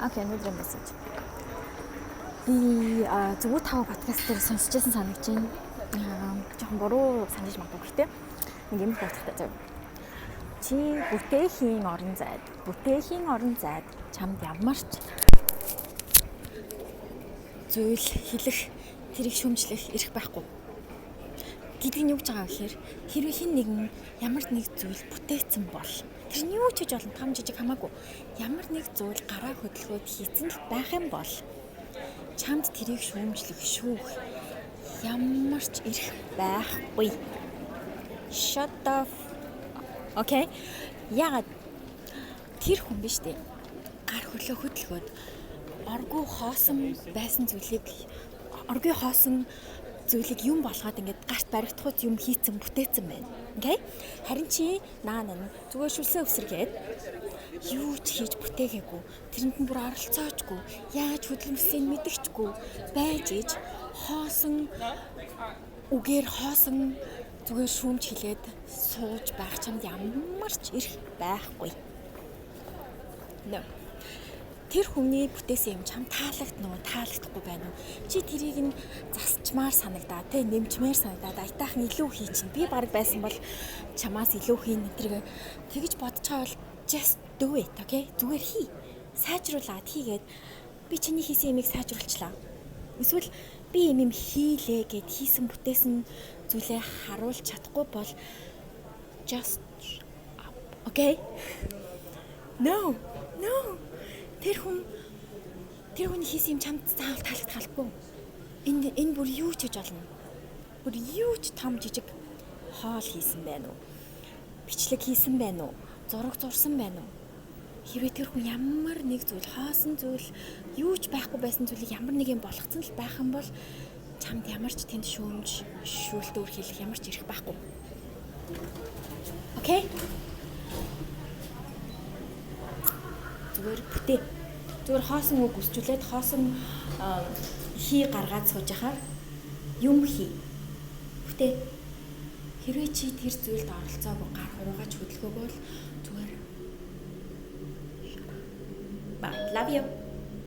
Окей, өнөөдрийн мессеж. Би зүгээр тав подкаст дээр сонсчихсан санагч байна. Жохон буруу санаж магадгүй гэхдээ нэг юм бодохтой зав. Чи бүтээхийн орон зайд чамд ямар ч зүйл хэлэх, тэрийг шүүмжлэх эрх байхгүй. Гэдгийг юу гэж байгаа вэ гэхээр хэрвээ хэн нэгэн ямар нэг зүйл бүтээгдсэн бол тэр нь юу ч хийж болно, том жижиг хамаагүй. Ямар нэг зүйл гараа хөдөлгөөд хийцэн л байх юм бол чамд тэрийг шүүмжлэх, шүүх ямар ч эрх байхгүй. Shut up. Okay? Яагаад тэр хүн биш дээ. Гар хөлөө хөдөлгөөд оргүй хоосон байсан зүйлийг юм болгоод ингээд гарт баригдахуйц юм хийцэн бүтээцэн байна. Окей? Харин чи наана зүгээр шүлсээ өвсөргээд юу ч хийж бүтээгээгүй. Тэрэнд нь бүр оролцоочгүй, яаж хөдөлмөрсийг мэдчихгүй байж иж хоосон зүгээр шүүмж хилээд сууж байх чамд ямар ч эрх байхгүй. No. Тэр хүний бүтээсэн юм чам таалагдна уу, таалагдахгүй байна уу? Чи тэрийг нь засчмаар санагдаа, нэмчмээр санагдаад айтаахан илүү хий чинь. Би баг байсан бол чамаас илүү хийн тэрийг тэгж бодож байгаа бол just do it, okay? Зүгээр хий. Сайжруулаад хийгээд би чиний хийсэн юмыг сайжруулчлаа. Эсвэл би юм хийлээ гэд хийсэн бүтээсэн зүйлээ харуулж чадахгүй бол just up, okay? No. Тэр хүний хийсэн юм чамд заавал таалагдахгүй. Энэ бүр юу ч хийж болно. Бүр юу ч том жижиг хоол хийсэн байна уу? Бичлэг хийсэн байна уу? Зураг зурсан байна уу? Хэрвээ тэр хүн ямар нэг зүйл хоосон зүйл, юу ч байхгүй байсан зүйлийг ямар нэг юм болгоцсон л байх юм бол чамд ямар ч тэнд шүүлтөөр хийх ямар ч эрх байхгүй. Окей? Зүгээр хоосон үг үсчүүлээд хоосон хий гаргаад сууж яхаар юм хий. Бүтээ. Хэрвээ чи тэр зүйлд оролцоогүй гар хуруугаач хөдөлгөөгөө л зүгээр. Bye. Love you.